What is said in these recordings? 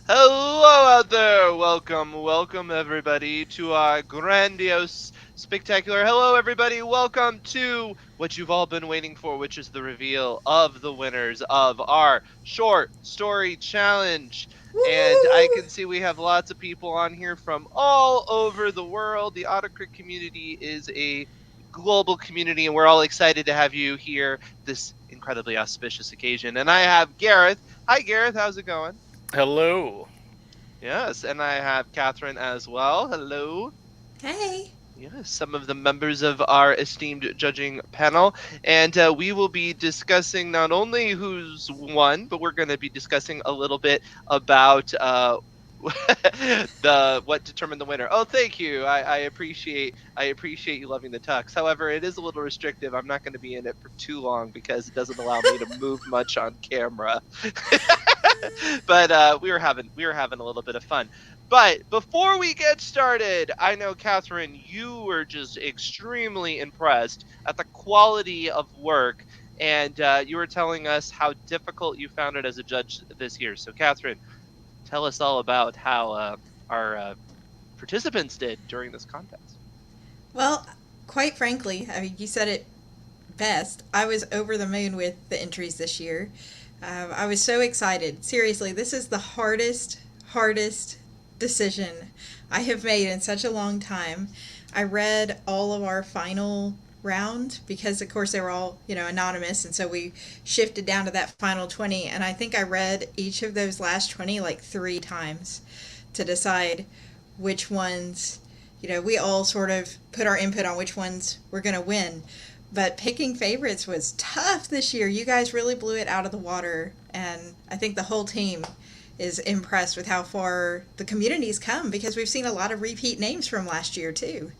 Hello out there! Welcome everybody to our grandiose, spectacular. Hello everybody! Welcome to what you've all been waiting for, which is the reveal of the winners of our short story challenge. And I Woo! can see we have lots of people on here from all over the world. The AutoCrit community is a global community, and we're all excited to have you here this incredibly auspicious occasion. And I have Gareth. Hi, Gareth. How's it going? Hello. Yes, and I have Catherine as well. Hello. Hey. Yes, some of the members of our esteemed judging panel. And we will be discussing not only who's won, but we're going to be discussing a little bit about the what determined the winner. Oh, thank you. I appreciate you loving the tux. However, it is a little restrictive. I'm not going to be in it for too long because it doesn't allow me to move much on camera. But we were having a little bit of fun. But before we get started, I know Catherine, you were just extremely impressed at the quality of work, and you were telling us how difficult you found it as a judge this year. So, Catherine, tell us all about how our participants did during this contest. Well, quite frankly, I mean, you said it best. I was over the moon with the entries this year. I was so excited. Seriously, this is the hardest decision I have made in such a long time. I read all of our final round because, of course, they were all, anonymous. And so we shifted down to that final 20. And I think I read each of those last 20 like 3 times to decide which ones, we all sort of put our input on which ones we're going to win. But picking favorites was tough this year. You guys really blew it out of the water. And I think the whole team is impressed with how far the community's come because we've seen a lot of repeat names from last year, too.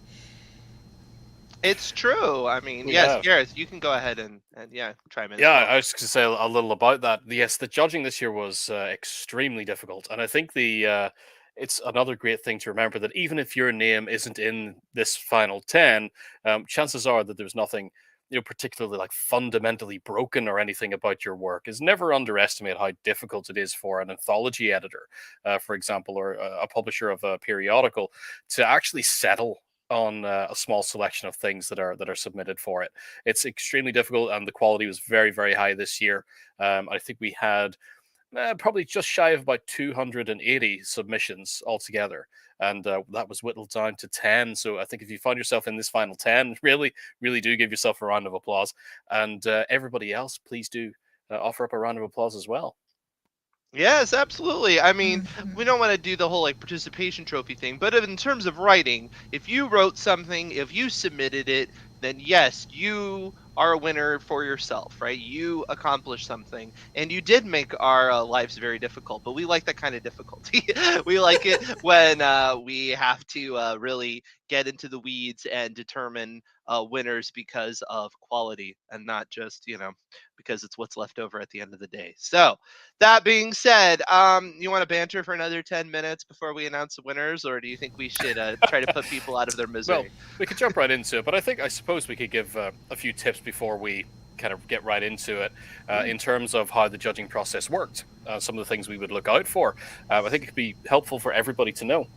It's true. I mean, yes, Yeah. Gareth, you can go ahead and yeah, chime in Yeah, as well. I was going to say a little about that. Yes, the judging this year was extremely difficult, and I think the it's another great thing to remember that even if your name isn't in this final 10, chances are that there's nothing particularly like fundamentally broken or anything about your work. Is never underestimate how difficult it is for an anthology editor, for example, or a publisher of a periodical to actually settle on a small selection of things that are submitted for it. It's extremely difficult, and the quality was very, very high this year. I think we had probably just shy of about 280 submissions altogether. And that was whittled down to 10. So I think if you find yourself in this final 10, really, really do give yourself a round of applause. And everybody else, please do offer up a round of applause as well. Yes, absolutely. I mean, Mm-hmm. we don't want to do the whole like participation trophy thing, but in terms of writing, if you wrote something, if you submitted it, then yes, you are a winner for yourself, right? You accomplished something, and you did make our lives very difficult. But we like that kind of difficulty. We like it when we have to really get into the weeds and determine winners because of quality, and not just because it's what's left over at the end of the day. So that being said, you want to banter for another 10 minutes before we announce the winners, or do you think we should try to put people out of their Well, misery? we could jump right into it, but I suppose we could give a few tips before we kind of get right into it Mm. in terms of how the judging process worked. Some of the things we would look out for. I think it could be helpful for everybody to know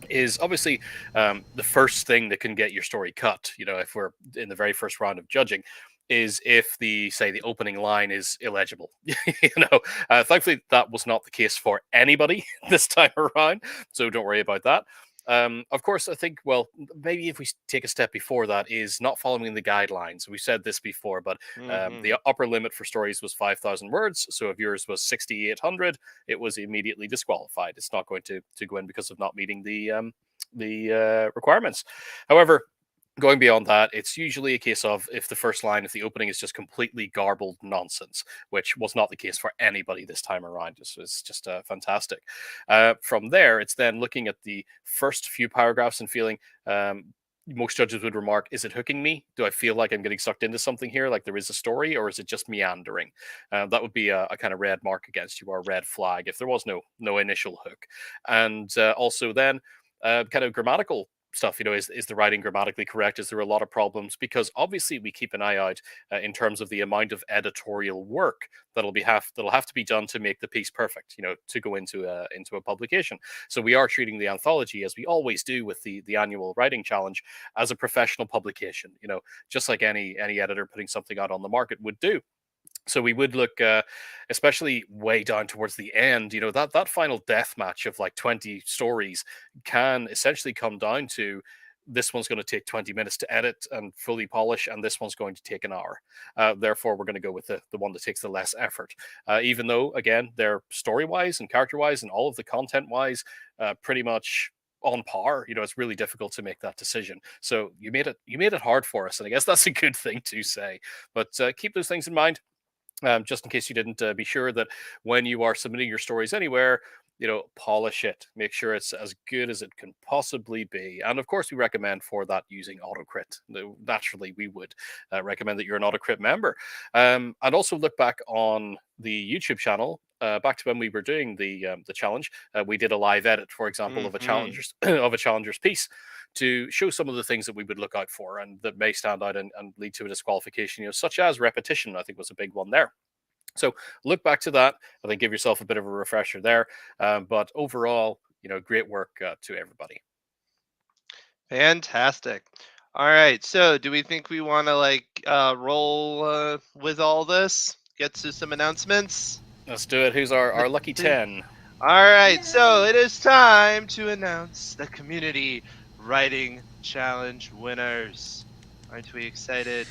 is obviously the first thing that can get your story cut. If we're in the very first round of judging, is if the opening line is illegible. Thankfully that was not the case for anybody this time around, so don't worry about that. Of course, I think, well, maybe if we take a step before that, is not following the guidelines. We said this before, but Hmm. the upper limit for stories was 5,000 words. So if yours was 6,800, it was immediately disqualified. It's not going to go in because of not meeting the requirements. However, going beyond that, it's usually a case of if the opening is just completely garbled nonsense, which was not the case for anybody this time around. It's just fantastic. From there, it's then looking at the first few paragraphs and feeling. Most judges would remark, is it hooking me? Do I feel like I'm getting sucked into something here, like there is a story, or is it just meandering? That would be a kind of red mark against you, or a red flag if there was no initial hook. And also then kind of grammatical stuff. Is the writing grammatically correct? Is there a lot of problems? Because obviously we keep an eye out in terms of the amount of editorial work that'll have to be done to make the piece perfect. To go into a publication. So we are treating the anthology, as we always do with the annual writing challenge, as a professional publication. Just like any editor putting something out on the market would do. So we would look, especially way down towards the end. That final death match of like 20 stories can essentially come down to, this one's going to take 20 minutes to edit and fully polish, and this one's going to take an hour. Therefore, we're going to go with the one that takes the less effort. Even though, again, they're story wise and character wise and all of the content wise pretty much on par. It's really difficult to make that decision. So you made it hard for us, and I guess that's a good thing to say. But keep those things in mind. Just in case you didn't be sure that when you are submitting your stories anywhere, polish it. Make sure it's as good as it can possibly be. And of course, we recommend for that using AutoCrit. Naturally, we would recommend that you're an AutoCrit member. And also look back on the YouTube channel. Back to when we were doing the challenge, we did a live edit, for example, of a challenger's of a challenger's piece, to show some of the things that we would look out for and that may stand out and lead to a disqualification, such as repetition. I think was a big one there. So look back to that. I think give yourself a bit of a refresher there. But overall, great work to everybody. Fantastic. All right. So, do we think we want to roll with all this? Get to some announcements. Let's do it. Who's our lucky 10? All right. Yay. So it is time to announce the community writing challenge winners. Aren't we excited?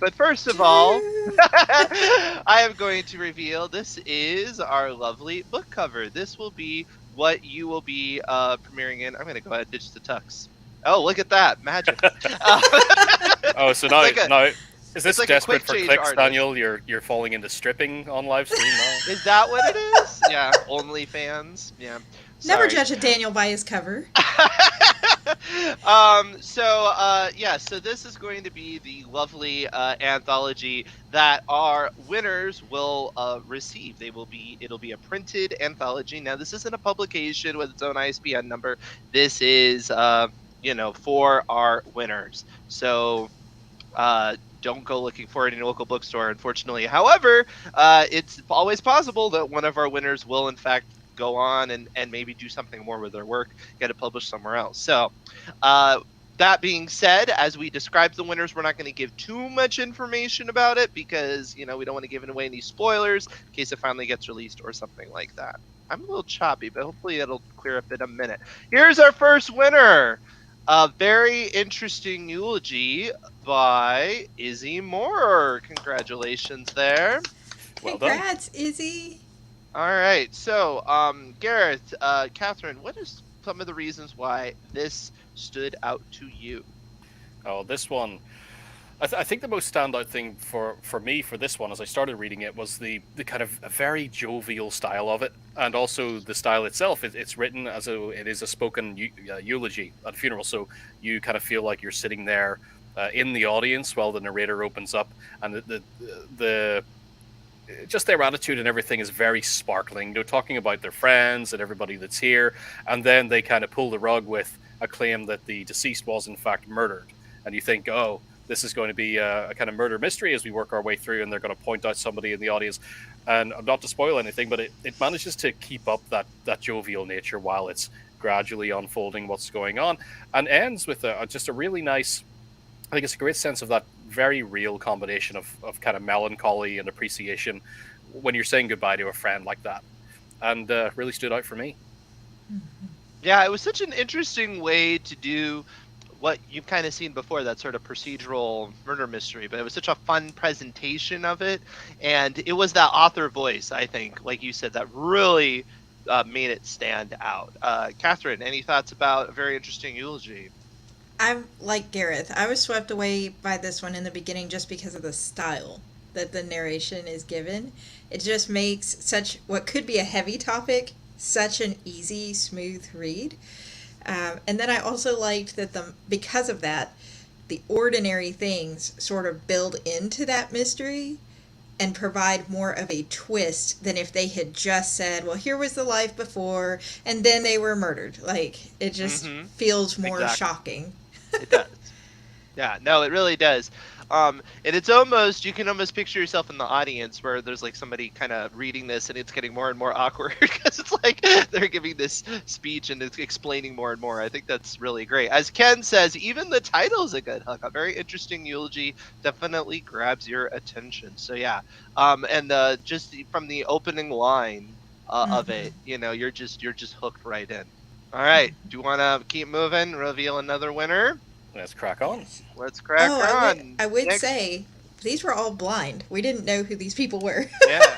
But first of all, I am going to reveal this is our lovely book cover. This will be what you will be premiering in. I'm going to go ahead and ditch the tux. Oh, look at that. Magic. Oh, so now, is this like desperate for change clicks, artist. Daniel? You're falling into stripping on live stream now? Is that what it is? Yeah, OnlyFans. Yeah. Never Sorry. judge a Daniel by his cover. So this is going to be the lovely anthology that our winners will receive. It'll be a printed anthology. Now, this isn't a publication with its own ISBN number. This is for our winners. So don't go looking for it in your local bookstore, unfortunately. However, it's always possible that one of our winners will, in fact, go on and maybe do something more with their work, get it published somewhere else. So that being said, as we describe the winners, we're not going to give too much information about it because, we don't want to give away any spoilers in case it finally gets released or something like that. I'm a little choppy, but hopefully it'll clear up in a minute. Here's our first winner. A very interesting eulogy by Izzy Moore. Congratulations there. Well done. Congrats, Izzy. All right. So, Gareth, Catherine, what is some of the reasons why this stood out to you? Oh, this one. I think the most standout thing for me for this one, as I started reading it, was the kind of a very jovial style of it, and also the style itself. It's written as though it is a spoken eulogy at a funeral, so you kind of feel like you're sitting there in the audience while the narrator opens up, and the just their attitude and everything is very sparkling. They're talking about their friends and everybody that's here, and then they kind of pull the rug with a claim that the deceased was in fact murdered, and you think, oh, this is going to be a kind of murder mystery as we work our way through, and they're going to point out somebody in the audience. And not to spoil anything, but it manages to keep up that jovial nature while it's gradually unfolding what's going on, and ends with just a really nice, I think it's a great sense of that very real combination of kind of melancholy and appreciation when you're saying goodbye to a friend like that, and really stood out for me. Yeah, it was such an interesting way to do what you've kind of seen before, that sort of procedural murder mystery, but it was such a fun presentation of it, and it was that author voice, I think, like you said, that really made it stand out. Catherine, any thoughts about a very interesting eulogy? I'm like Gareth. I was swept away by this one in the beginning just because of the style that the narration is given. It just makes such what could be a heavy topic such an easy, smooth read. And then I also liked that because of that, the ordinary things sort of build into that mystery, and provide more of a twist than if they had just said, well, here was the life before, and then they were murdered. Like, it just Mm-hmm. feels more Exactly. shocking. It does. Yeah, no, it really does. And it's almost, you can almost picture yourself in the audience where there's like somebody kind of reading this and it's getting more and more awkward because it's like they're giving this speech and it's explaining more and more. I think that's really great. As Ken says, even the title is a good hook. A very interesting eulogy definitely grabs your attention. So yeah, and just from the opening line of Mm-hmm. it, you're just hooked right in. All right, do you want to keep moving? Reveal another winner? Let's crack on. Yes. Let's crack Oh, on. I would Next, say these were all blind. We didn't know who these people were. yeah.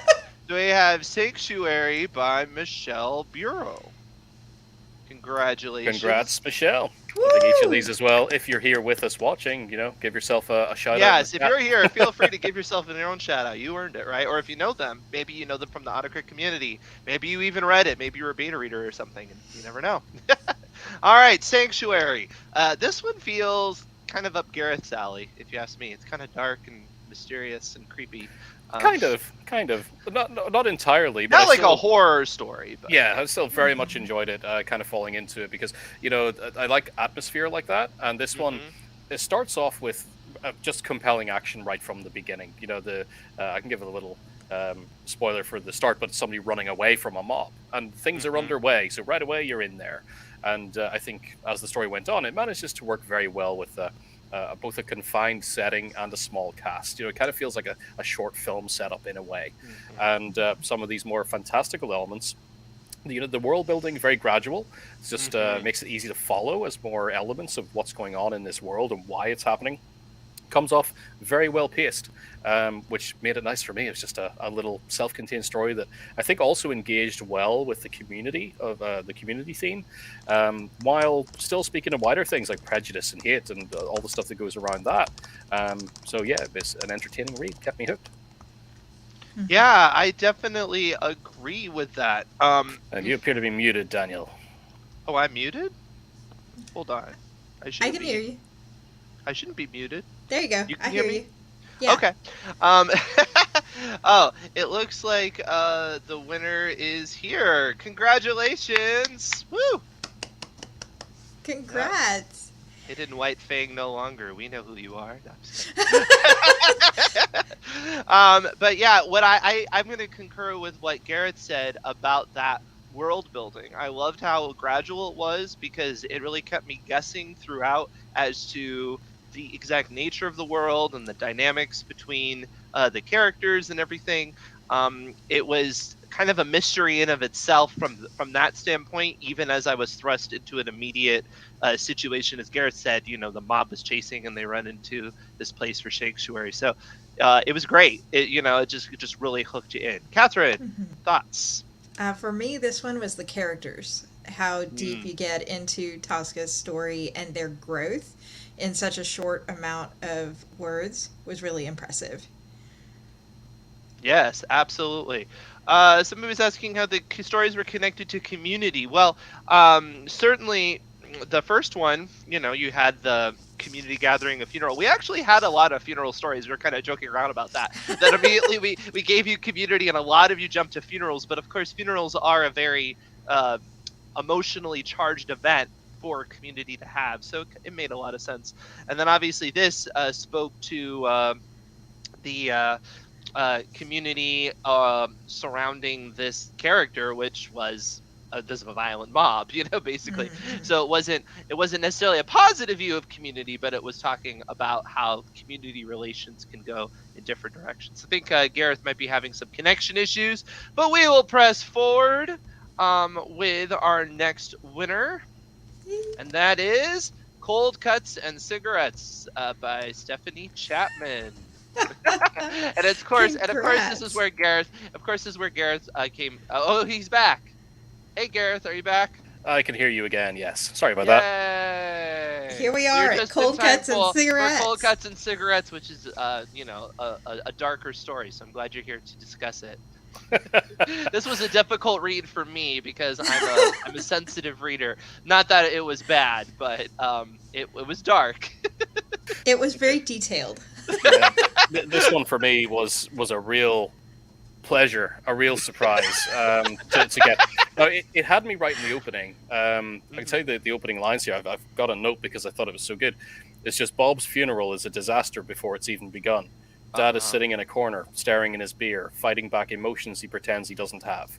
So we have Sanctuary by Michelle Bureau. Congratulations. Congrats, Michelle. I think each of Woo! these as well. If you're here with us watching, give yourself a shout out. Yes, if you're here, feel free to give yourself your own shout out. You earned it, right? Or if you know them, maybe you know them from the AutoCrit community. Maybe you even read it. Maybe you're a beta reader or something, and you never know. All right, Sanctuary. This one feels kind of up Gareth's alley, if you ask me. It's kind of dark and mysterious and creepy. Kind of, not entirely, but Not I like still, a horror story, but yeah, I still very much enjoyed it. Kind of falling into it because I like atmosphere like that, and this one, Mhm. it starts off with just compelling action right from the beginning. I can give a little spoiler for the start, but somebody running away from a mob, and things are Mhm. underway. So right away you're in there, and I think as the story went on, it manages to work very well with both a confined setting and a small cast. It kind of feels like a short film setup in a way, Mhm. and some of these more fantastical elements. The world building very gradual. It just Mhm. makes it easy to follow as more elements of what's going on in this world and why it's happening comes off very well paced, which made it nice for me. It was just a little self-contained story that I think also engaged well with the community of the community theme, while still speaking of wider things like prejudice and hate and all the stuff that goes around that. So yeah, it's an entertaining read. Kept me hooked. Yeah, I definitely agree with that. And you appear to be muted, Daniel. Oh, I'm muted? Hold on. I I shouldn't can be. hear you. I shouldn't be muted. There you go. You I can hear hear me? you. Yeah. Okay. Um, oh, it looks like the winner is here. Congratulations! Woo! Congrats. Hidden White Fang no longer. We know who you are. No, I'm just kidding. But yeah, what I'm going to concur with what Garrett said about that world building. I loved how gradual it was because it really kept me guessing throughout as to the exact nature of the world and the dynamics between the characters and everything. It was kind of a mystery in of itself from that standpoint, even as I was thrust into an immediate situation. As Garrett said, the mob was chasing and they run into this place for sanctuary. So it was great. It just really hooked you in. Catherine, thoughts? For me, this one was the characters. How deep Mm. you get into Tosca's story and their growth in such a short amount of words was really impressive. Yes, absolutely. Somebody was asking how the stories were connected to community. Well, certainly the first one, you had the community gathering, a funeral. We actually had a lot of funeral stories. We were kind of joking around about that. That immediately we gave you community, and a lot of you jumped to funerals. But of course, funerals are a very emotionally charged event for community to have. So it made a lot of sense. And then obviously this spoke to the community surrounding this character, which was this of a violent mob, basically. So it wasn't necessarily a positive view of community, but it was talking about how community relations can go in different directions. I think Gareth might be having some connection issues, but we will press forward with our next winner, and that is Cold Cuts and Cigarettes by Stephanie Chapman. And of course, this is where Gareth. Came. Oh, he's back. Hey, Gareth, are you back? I can hear you again. Yes. Sorry about that. Yay! Here we So are you're at just Cold in time Cuts and for Cigarettes. Cold Cuts and Cigarettes, which is, a darker story. So I'm glad you're here to discuss it. This was a difficult read for me because I'm a sensitive reader. Not that it was bad, but it was dark. It was very detailed. Yeah, this one for me was a real pleasure, a real surprise to get. Now, it had me right in the opening. I can tell you the opening lines here. I've got a note because I thought it was so good. It's just Bob's funeral is a disaster before it's even begun. Dad is Uh-huh. sitting in a corner, staring in his beer, fighting back emotions he pretends he doesn't have.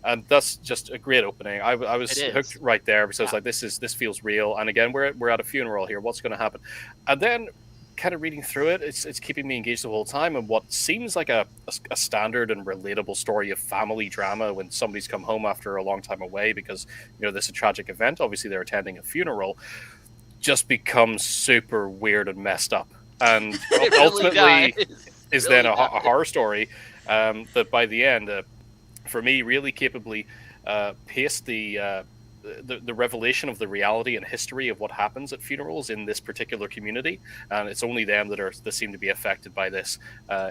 And that's just a great opening. I It was hooked is. right there because I was Yeah. like, this feels real. And again, we're at a funeral here. What's going to happen? And then kind of reading through it, it's keeping me engaged the whole time. And what seems like a standard and relatable story of family drama when somebody's come home after a long time away because there's a tragic event. Obviously, they're attending a funeral. Just becomes super weird and messed up, and It really does. ultimately It is then really a does. horror story that by the end, for me, really capably paced the revelation of the reality and history of what happens at funerals in this particular community, and it's only them that seem to be affected by this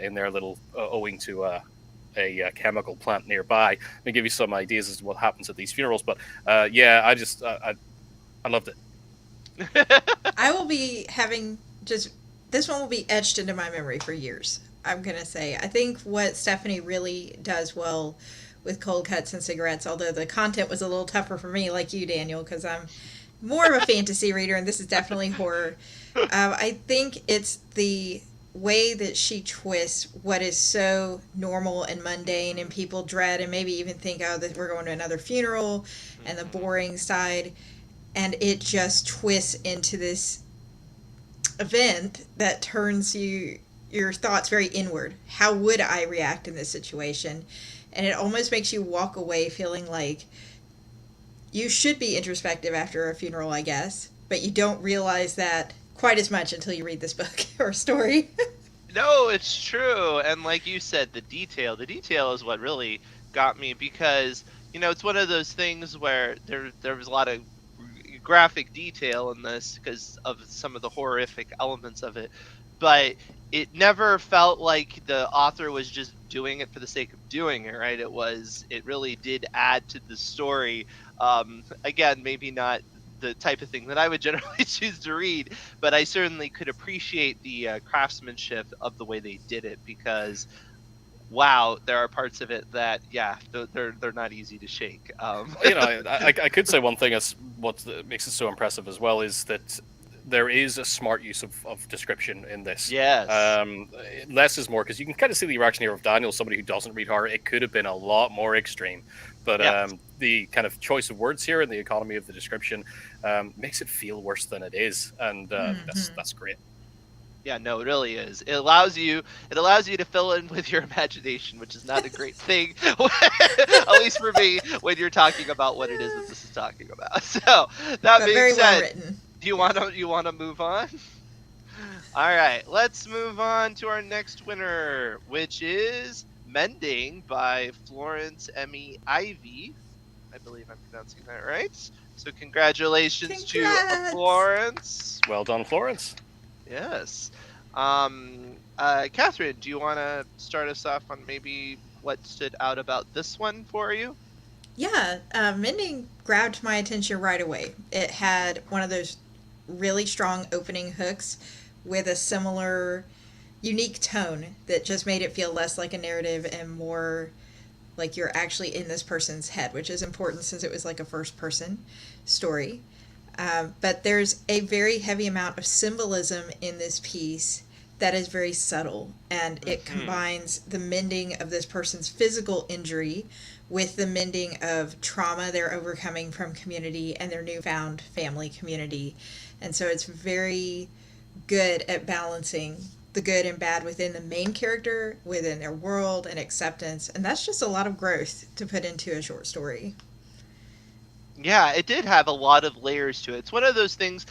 in their little owing to a chemical plant nearby. And give you some ideas as to what happens at these funerals, but yeah, I loved it. I will be having just this one will be etched into my memory for years. I'm gonna say. I think what Stephanie really does well with cold cuts and cigarettes, although the content was a little tougher for me, like you, Daniel, because I'm more of a fantasy reader, and this is definitely horror. I think it's the way that she twists what is so normal and mundane, and people dread and maybe even think, oh, that we're going to another funeral, and the Mhm. boring side, and it just twists into this event that turns your thoughts very inward. How would I react in this situation? And it almost makes you walk away feeling like you should be introspective after a funeral, I guess, but you don't realize that quite as much until you read this book or story. No, it's true. And like you said, the detail is what really got me because, it's one of those things where there was a lot of graphic detail in this because of some of the horrific elements of it, but it never felt like the author was just doing it for the sake of doing it, right? It really did add to the story. Again, maybe not the type of thing that I would generally choose to read, but I certainly could appreciate the craftsmanship of the way they did it because wow, there are parts of it that yeah, they're not easy to shake. I could say one thing as what makes it so impressive as well is that there is a smart use of description in this. Yes. Less is more because you can kind of see the reaction here of Daniel, somebody who doesn't read horror. It could have been a lot more extreme, but Yes. the kind of choice of words here and the economy of the description makes it feel worse than it is, and Mm-hmm. that's great. Yeah, no, it really is. It allows you to fill in with your imagination, which is not a great thing, at least for me, when you're talking about what it is that this is talking about. So that But being very well said, written. do you wanna move on? All right, let's move on to our next winner, which is Mending by Florence Emmy Ivy. I believe I'm pronouncing that right. So congratulations to Congrats! Florence. Well done, Florence. Yes. Catherine, do you want to start us off on maybe what stood out about this one for you? Yeah, Mending grabbed my attention right away. It had one of those really strong opening hooks with a similar unique tone that just made it feel less like a narrative and more like you're actually in this person's head, which is important since it was like a first person story. But there's a very heavy amount of symbolism in this piece that is very subtle, and it Hmm. combines the mending of this person's physical injury with the mending of trauma they're overcoming from community and their newfound family community. And so it's very good at balancing the good and bad within the main character, within their world, and acceptance. And that's just a lot of growth to put into a short story. Yeah, it did have a lot of layers to it. It's one of those things.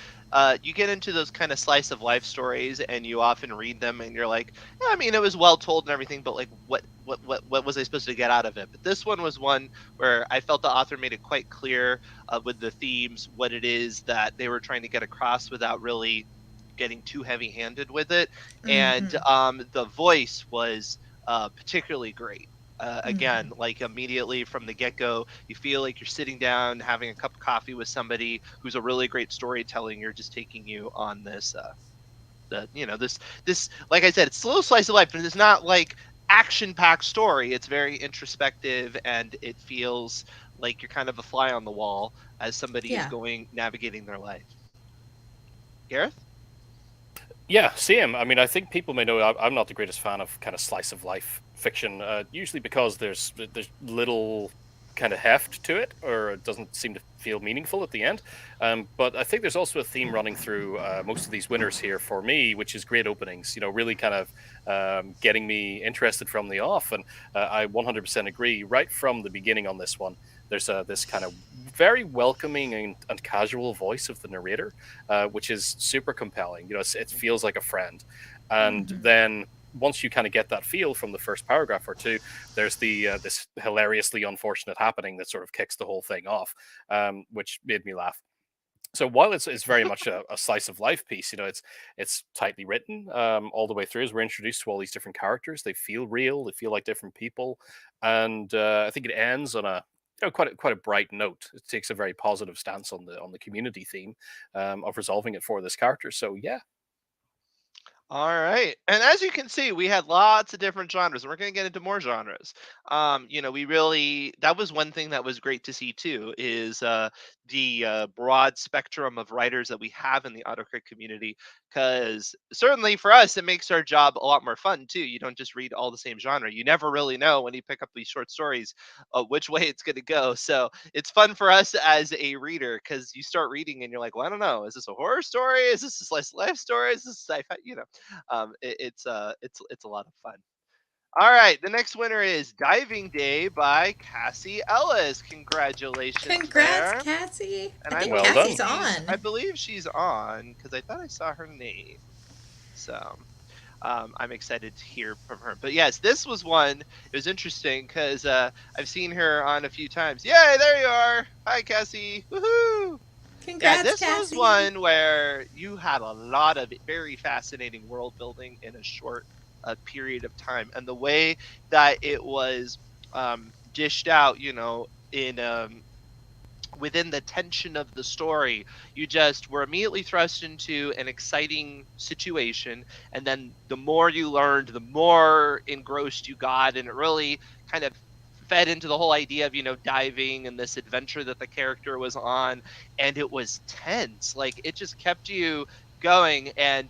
You get into those kind of slice of life stories, and you often read them, and you're like, yeah, I mean, it was well told and everything, but like, what was I supposed to get out of it? But this one was one where I felt the author made it quite clear with the themes, what it is that they were trying to get across without really getting too heavy-handed with it, and Mm-hmm. the voice was particularly great. Mm-hmm. Again, like immediately from the get-go, you feel like you're sitting down having a cup of coffee with somebody who's a really great storytelling. You're just taking you on this This like I said, it's a little slice of life, but it's not like action-packed story. It's very introspective, and it feels like you're kind of a fly on the wall as somebody is Yeah. going navigating their life. Gareth? Yeah, same. I mean, I think people may know I'm not the greatest fan of kind of slice of life fiction, usually because there's little kind of heft to it, or it doesn't seem to feel meaningful at the end. But I think there's also a theme running through most of these winners here for me, which is great openings. Really kind of getting me interested from the off, and I 100% agree. Right from the beginning on this one, there's this kind of very welcoming and casual voice of the narrator, which is super compelling. It feels like a friend. And then once you kind of get that feel from the first paragraph or two, there's this hilariously unfortunate happening that sort of kicks the whole thing off, which made me laugh. So while it's very much a slice of life piece, it's tightly written all the way through. As we're introduced to all these different characters, they feel real, they feel like different people, and I think it ends on a quite a bright note. It takes a very positive stance on the community theme of resolving it for this character. So yeah. All right. And as you can see, we had lots of different genres, and we're going to get into more genres. We really, that was one thing that was great to see too, is the broad spectrum of writers that we have in the AutoCrit community. Because certainly for us, it makes our job a lot more fun too. You don't just read all the same genre. You never really know when you pick up these short stories which way it's going to go. So it's fun for us as a reader because you start reading and you're like, well, I don't know. Is this a horror story? Is this a slice of life story? Is this sci-fi? It's a lot of fun. All right, the next winner is Diving Day by Cassie Ellis. Congratulations Congrats, there. Cassie. And I think Well Cassie's done. I on. believe she's on because I thought I saw her name. So I'm excited to hear from her. But yes, this was one. It was interesting because I've seen her on a few times. Yay, there you are. Hi, Cassie. Woohoo! Yeah, Congrats, this was Cassie. one where you had a lot of very fascinating world building in a short period of time, and the way that it was dished out, in within the tension of the story, you just were immediately thrust into an exciting situation, and then the more you learned, the more engrossed you got, and it really kind of fed into the whole idea of diving and this adventure that the character was on, and it was tense. Like it just kept you going, and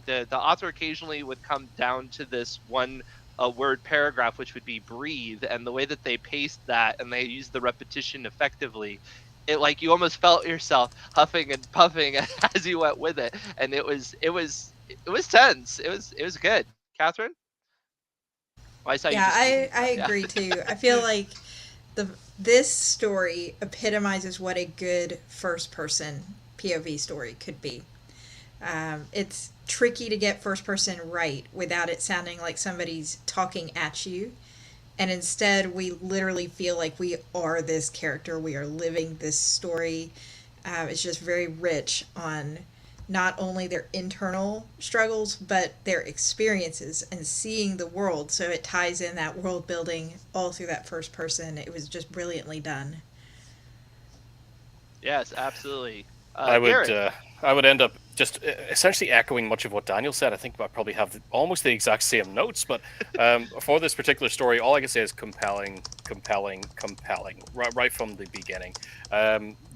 the author occasionally would come down to this one a word paragraph, which would be breathe, and the way that they paced that and they used the repetition effectively, it like you almost felt yourself huffing and puffing as you went with it, and it was tense. It was good. Catherine, well, I saw you Yeah, just I, speaking. I Yeah. agree too. I feel like the this story epitomizes what a good first person POV story could be. It's tricky to get first person right without it sounding like somebody's talking at you. And instead, we literally feel like we are this character. We are living this story. It's just very rich on not only their internal struggles, but their experiences and seeing the world. So it ties in that world building all through that first person. It was just brilliantly done. Yes, absolutely. I would Garrett. uh, I would end up just essentially echoing much of what Daniel said. I think I probably have almost the exact same notes, but for this particular story, all I can say is compelling, compelling, compelling, right from the beginning.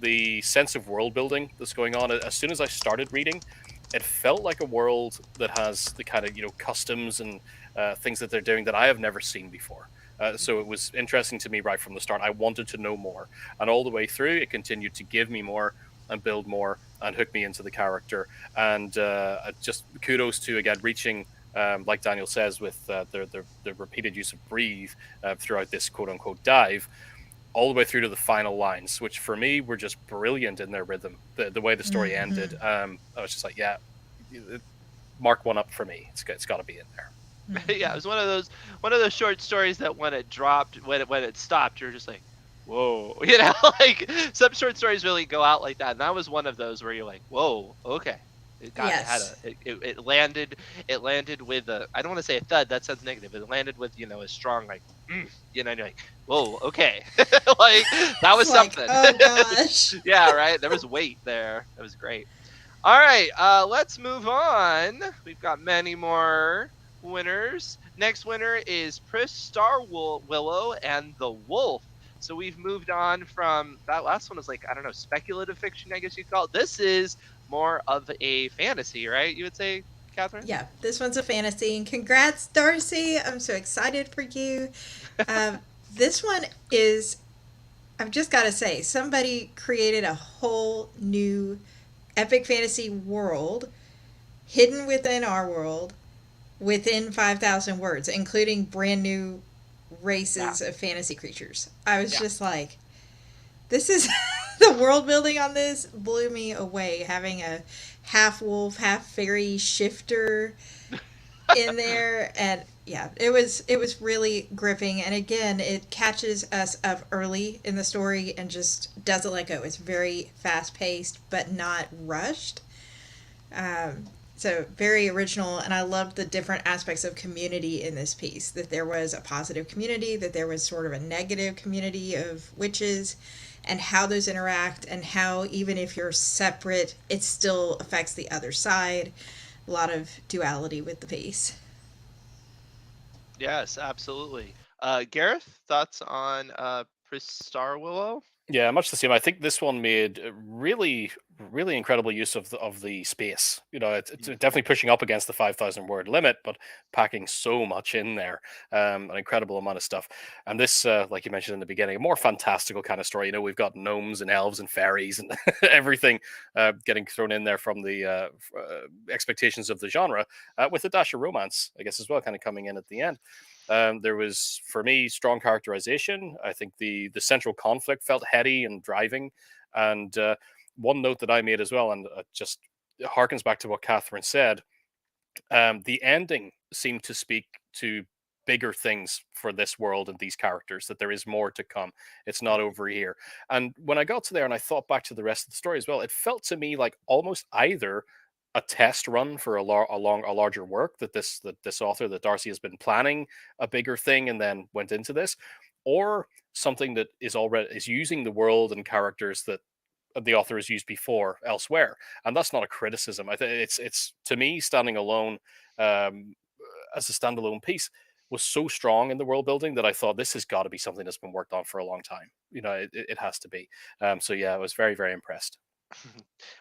The sense of world building that's going on, as soon as I started reading, it felt like a world that has the kind of customs and things that they're doing that I have never seen before. So it was interesting to me right from the start. I wanted to know more, and all the way through, it continued to give me more and build more and hook me into the character. And just kudos to again reaching, like Daniel says, with the repeated use of breathe throughout this quote unquote dive, all the way through to the final lines, which for me were just brilliant in their rhythm. The way the story ended, I was just like, yeah, mark one up for me. It's got to be in there. Yeah, it was one of those short stories that when it dropped, when it stopped, you're just like, whoa, like some short stories really go out like that, and that was one of those where you're like, whoa, okay. Yes. It landed with a, I don't want to say a thud, that sounds negative, but it landed with a strong like, and you're like, whoa, okay. Like that It's was like, something. oh gosh. Yeah, right, there was weight there. That was great. All right, let's move on. We've got many more winners. Next winner is Pris Willow and the Wolf. So we've moved on from that last one was like, I don't know, speculative fiction, I guess you'd call it. This is more of a fantasy, right? You would say, Catherine? Yeah, this one's a fantasy. And congrats, Darcy. I'm so excited for you. Um, this one is, I've just got to say, somebody created a whole new epic fantasy world hidden within our world within 5,000 words, including brand new Yeah, races of fantasy creatures. I was yeah. just like, this is the world building on this blew me away. Having a half wolf, half fairy shifter in there, and yeah, it was really gripping. And again, it catches us up early in the story and just doesn't let go. It's very fast paced, but not rushed. Um, so very original, and I loved the different aspects of community in this piece. That there was a positive community, that there was sort of a negative community of witches, and how those interact, and how even if you're separate, it still affects the other side. A lot of duality with the piece. Yes, absolutely. Gareth, thoughts on Pris Willow? Yeah, much the same. I think this one made really, really incredible use of the space. It's definitely pushing up against the 5,000 word limit, but packing so much in there, an incredible amount of stuff. And this, like you mentioned in the beginning, a more fantastical kind of story. We've got gnomes and elves and fairies and everything getting thrown in there from the expectations of the genre, with a dash of romance, I guess, as well, kind of coming in at the end. There was, for me, strong characterization. I think the central conflict felt heady and driving. And one note that I made as well, and just harkens back to what Catherine said, the ending seemed to speak to bigger things for this world and these characters, that there is more to come. It's not over here. And when I got to there and I thought back to the rest of the story as well, it felt to me like almost either a test run for a larger work, that this author, that Darcy, has been planning a bigger thing and then went into this, or something that is using the world and characters that the author has used before elsewhere. And that's not a criticism. I think it's to me, standing alone, um, as a standalone piece, was so strong in the world building that I thought this has got to be something that's been worked on for a long time. It has to be. So yeah, I was very, very impressed.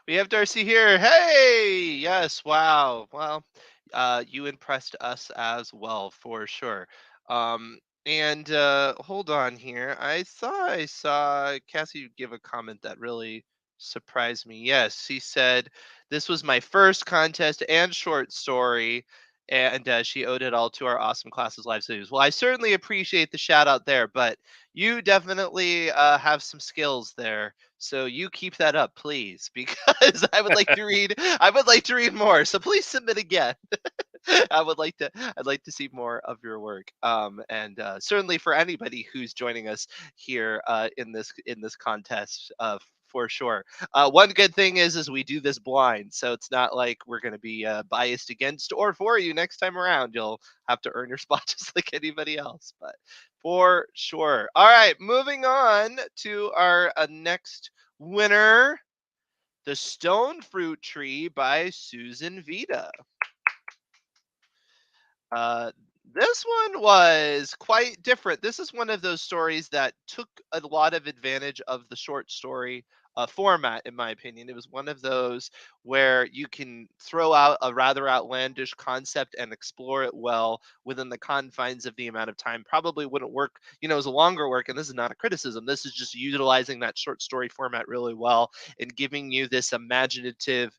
We have Darcy here. Hey, yes, wow. Well, you impressed us as well for sure. And hold on here. I thought I saw Cassie give a comment that really surprised me. Yes, she said this was my first contest and short story, and she owed it all to our awesome classes live series. Well, I certainly appreciate the shout out there, but you definitely have some skills there, so you keep that up, please, because I would like to read more. So please submit again. I'd like to see more of your work. And certainly for anybody who's joining us here in this contest, for sure. One good thing is we do this blind, so it's not like we're going to be biased against or for you next time around. You'll have to earn your spot just like anybody else, but for sure. All right, moving on to our next winner, The Stone Fruit Tree by Susan Vita. Uh, this one was quite different. This is one of those stories that took a lot of advantage of the short story format, in my opinion. It was one of those where you can throw out a rather outlandish concept and explore it well within the confines of the amount of time. Probably wouldn't work, as a longer work. And this is not a criticism. This is just utilizing that short story format really well and giving you this imaginative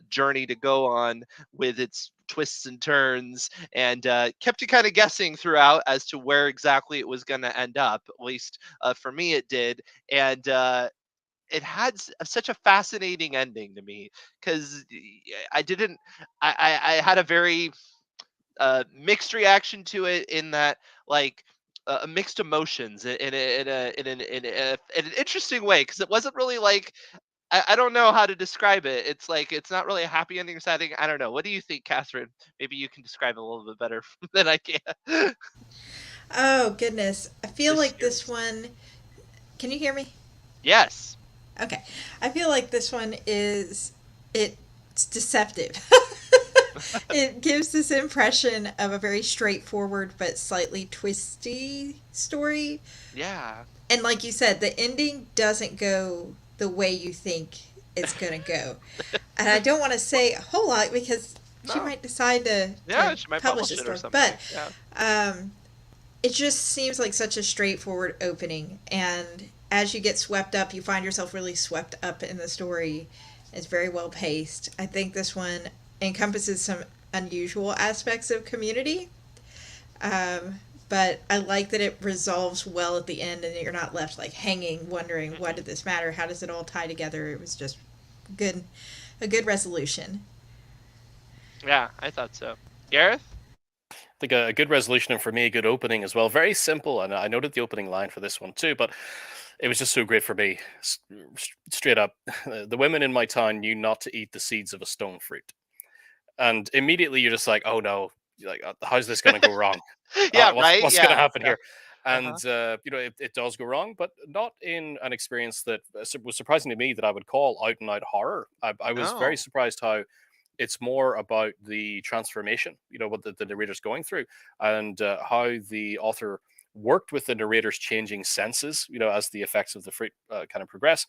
journey to go on with its twists and turns, and kept you kind of guessing throughout as to where exactly it was going to end up. At least for me, it did. And it had such a fascinating ending to me because I didn't, I had a very mixed reaction to it in that, like, mixed emotions in an interesting way, because it wasn't really like, I don't know how to describe it. It's like it's not really a happy ending or sad ending. I don't know. What do you think, Catherine? Maybe you can describe it a little bit better than I can. Oh goodness, I feel Just like this curious. one. Can you hear me? Yes. Okay, I feel like this one is it. it's deceptive. It gives this impression of a very straightforward but slightly twisty story. Yeah. And like you said, the ending doesn't go the way you think it's going to go. And I don't want to say a whole lot because she No. might decide Yeah, to she might publish publish this it or story. But something. Yeah. um, it just seems like such a straightforward opening. And as you get swept up, you find yourself really swept up in the story. It's very well paced. I think this one encompasses some unusual aspects of Community. Um, but I like that it resolves well at the end and you're not left like hanging, wondering what Hmm. did this matter? How does it all tie together? It was just good, a good resolution. Yeah, I thought so. Gareth? I think a good resolution, and for me, a good opening as well. Very simple, and I noted the opening line for this one too, but it was just so great for me. Straight up, the women in my town knew not to eat the seeds of a stone fruit, and immediately you're just like, oh no, you're like, how's this going to go wrong? Yeah, What's right? what's going to Yeah. happen Yeah. here? Uh-huh. And it does go wrong, but not in an experience that was surprising to me that I would call out and out horror. I was very No. surprised how it's more about the transformation, what the narrator's going through, and how the author worked with the narrator's changing senses, as the effects of the fruit kind of progress,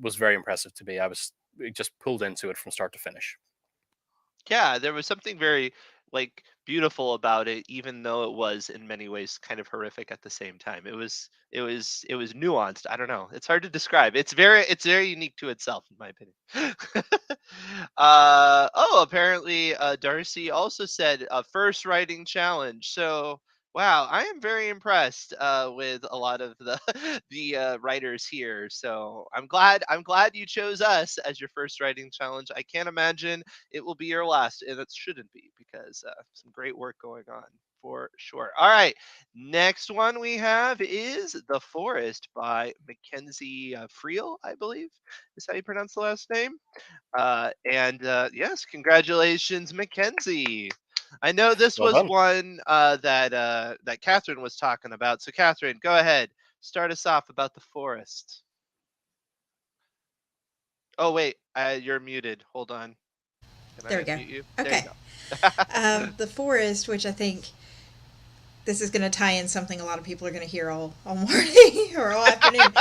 was very impressive to me. I was just pulled into it from start to finish. Yeah, there was something very like beautiful about it, even though it was in many ways kind of horrific at the same time. It was nuanced. I don't know. It's hard to describe. It's very unique to itself, in my opinion. Oh, apparently Darcy also said first writing challenge. So wow, I am very impressed with a lot of the the writers here. So I'm glad you chose us as your first writing challenge. I can't imagine it will be your last, and it shouldn't be because some great work going on for sure. All right, next one we have is The Forest by Mackenzie Friel, I believe is how you pronounce the last name. And yes, congratulations, Mackenzie. I know this Well was done. one that Catherine was talking about. So, Catherine, go ahead. Start us off about The Forest. Oh, wait, you're muted. Hold on. Can There we I go. unmute you? There you Okay. go. The Forest, which I think this is going to tie in something a lot of people are going to hear all morning or all afternoon.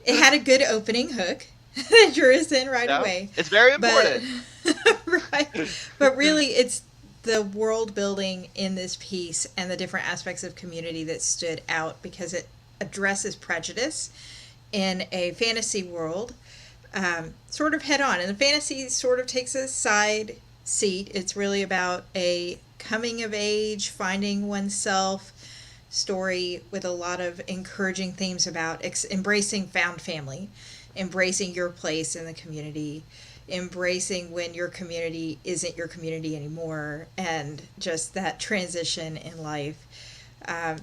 It had a good opening hook that drew us in right Yeah, away. it's very But important. right. But really it's the world building in this piece and the different aspects of Community that stood out because it addresses prejudice in a fantasy world sort of head on. And the fantasy sort of takes a side seat. It's really about a coming of age, finding oneself story with a lot of encouraging themes about embracing found family, embracing your place in the community, embracing when your community isn't your community anymore, and just that transition in life.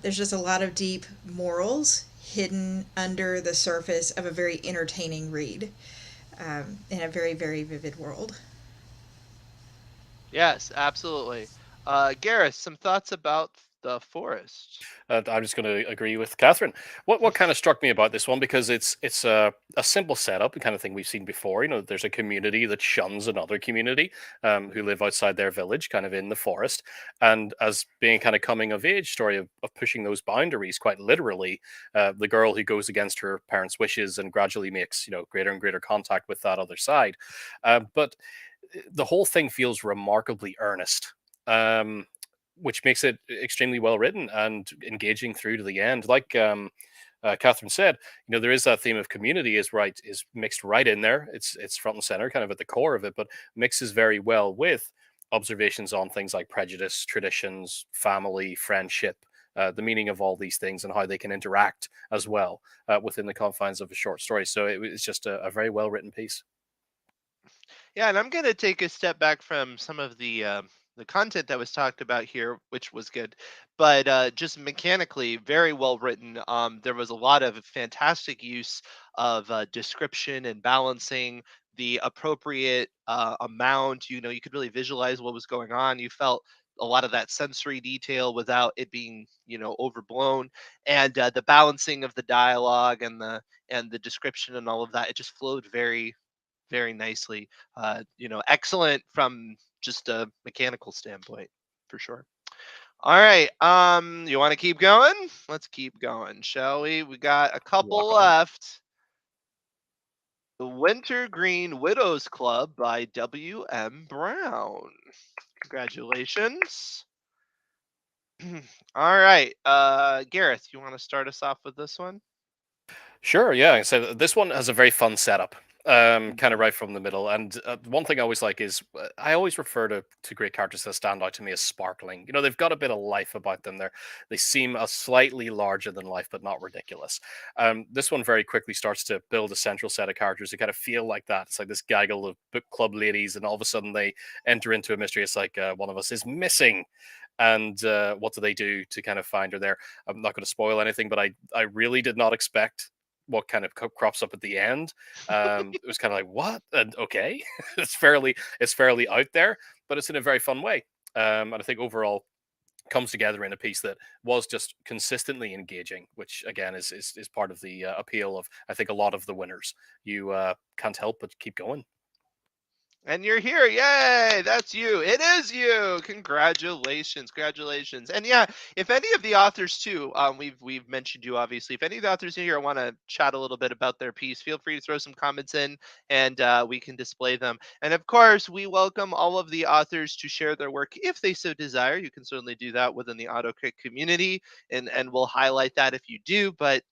There's just a lot of deep morals hidden under the surface of a very entertaining read in a very, very vivid world. Yes, absolutely. Gareth, some thoughts about The Forest. I'm just going to agree with Catherine. What kind of struck me about this one, because it's a simple setup, the kind of thing we've seen before. There's a community that shuns another community who live outside their village, kind of in the forest, and as being a kind of coming of age story of pushing those boundaries quite literally. The girl who goes against her parents' wishes and gradually makes greater and greater contact with that other side, but the whole thing feels remarkably earnest. Which makes it extremely well written and engaging through to the end. Like Catherine said, there is that theme of community is mixed right in there. It's front and center, kind of at the core of it, but mixes very well with observations on things like prejudice, traditions, family, friendship, the meaning of all these things, and how they can interact as well within the confines of a short story. So it's just a very well written piece. Yeah, and I'm going to take a step back from some of the content that was talked about here, which was good, but just mechanically very well written. There was a lot of fantastic use of description and balancing the appropriate amount. You could really visualize what was going on. You felt a lot of that sensory detail without it being overblown, and the balancing of the dialogue and the description and all of that. It just flowed very very nicely. Excellent from just a mechanical standpoint, for sure. All right. You want to keep going? Let's keep going, shall we? We got a couple Rock on. left. The Wintergreen Widows Club by W.M. Brown. Congratulations. All right. Gareth, you want to start us off with this one? Sure, yeah. So this one has a very fun setup, kind of right from the middle. And one thing I always like is I always refer to great characters that stand out to me as sparkling. You know, they've got a bit of life about them. They seem a slightly larger than life, but not ridiculous. This one very quickly starts to build a central set of characters who kind of feel like that. It's like this gaggle of book club ladies, and all of a sudden they enter into a mystery. It's like one of us is missing. And what do they do to kind of find her there? I'm not going to spoil anything, but I really did not expect what kind of crops up at the end. It was kind of like what? And okay, it's fairly out there, but it's in a very fun way. And I think overall comes together in a piece that was just consistently engaging, which again is part of the appeal of I think a lot of the winners. You can't help but keep going. And you're here. Yay! That's you. It is you. Congratulations. Congratulations. And yeah, if any of the authors too, we've mentioned you obviously. If any of the authors in here want to chat a little bit about their piece, feel free to throw some comments in and we can display them. And of course, we welcome all of the authors to share their work if they so desire. You can certainly do that within the AutoCrit community, and we'll highlight that if you do. But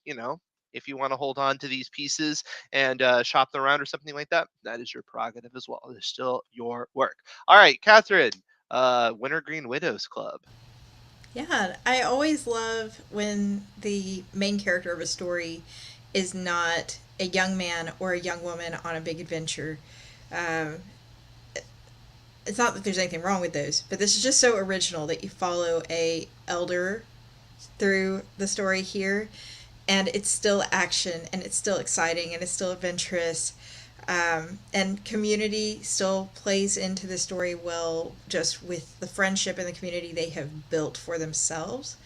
if you want to hold on to these pieces and shop them around or something like that, that is your prerogative as well. It's still your work. All right, Catherine, Wintergreen Widows Club. Yeah, I always love when the main character of a story is not a young man or a young woman on a big adventure. Um, it's not that there's anything wrong with those, but this is just so original that you follow a elder through the story here, and it's still action and it's still exciting and it's still adventurous. And community still plays into the story well, just with the friendship and the community they have built for themselves.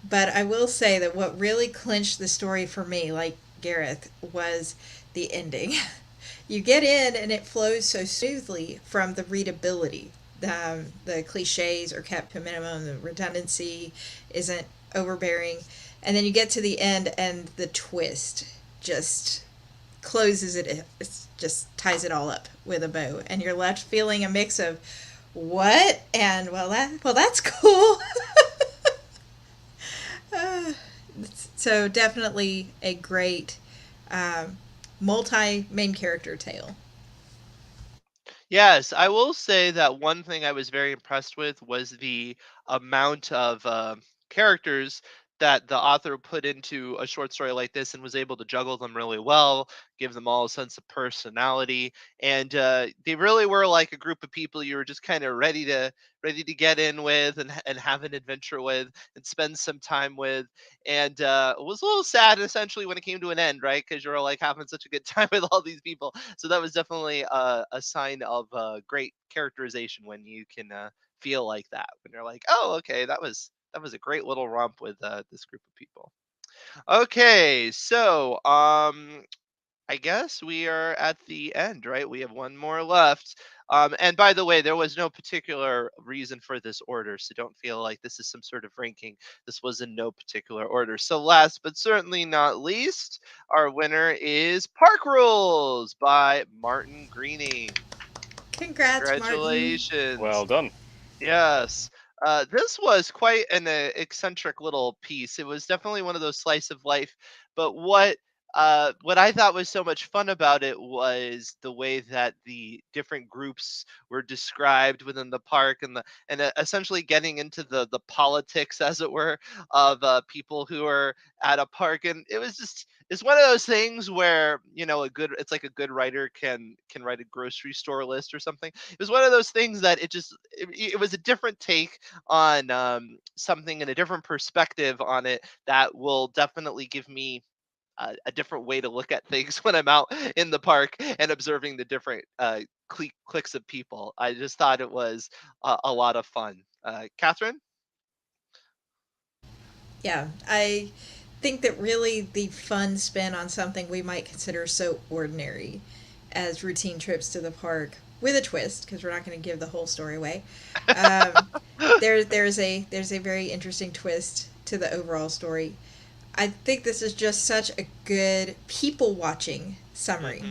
But I will say that what really clinched the story for me, like Gareth, was the ending. You get in and it flows so smoothly from the readability. The cliches are kept to a minimum, the redundancy isn't overbearing. And then you get to the end and the twist just closes it, it just ties it all up with a bow. And you're left feeling a mix of what and that's cool. uh, so definitely a great multi main character tale. Yes, I will say that one thing I was very impressed with was the amount of characters that the author put into a short story like this and was able to juggle them really well, give them all a sense of personality, and they really were like a group of people you were just kind of ready to get in with and have an adventure with and spend some time with. And it was a little sad essentially when it came to an end, right? Because you were like having such a good time with all these people. So that was definitely a sign of great characterization when you can feel like that, when you're like, oh, okay, that was a great little romp with this group of people. Okay, so I guess we are at the end, right? We have one more left. And by the way, there was no particular reason for this order, so don't feel like this is some sort of ranking. This was in no particular order. So last but certainly not least, our winner is Park Rules by Martin Greening. Congrats, Martin. Congratulations. Well done. Yes. This was quite an eccentric little piece. It was definitely one of those slice of life. But what I thought was so much fun about it was the way that the different groups were described within the park, and essentially getting into the politics, as it were, of people who are at a park. And it was just it's one of those things where it's like a good writer can write a grocery store list or something. It was one of those things that it was a different take on something and a different perspective on it that will definitely give me a different way to look at things when I'm out in the park and observing the different cliques of people. I just thought it was a lot of fun. Catherine? Yeah, I think that really the fun spin on something we might consider so ordinary as routine trips to the park with a twist, because we're not going to give the whole story away. Um, there's a very interesting twist to the overall story. I think this is just such a good people watching summary. Hmm.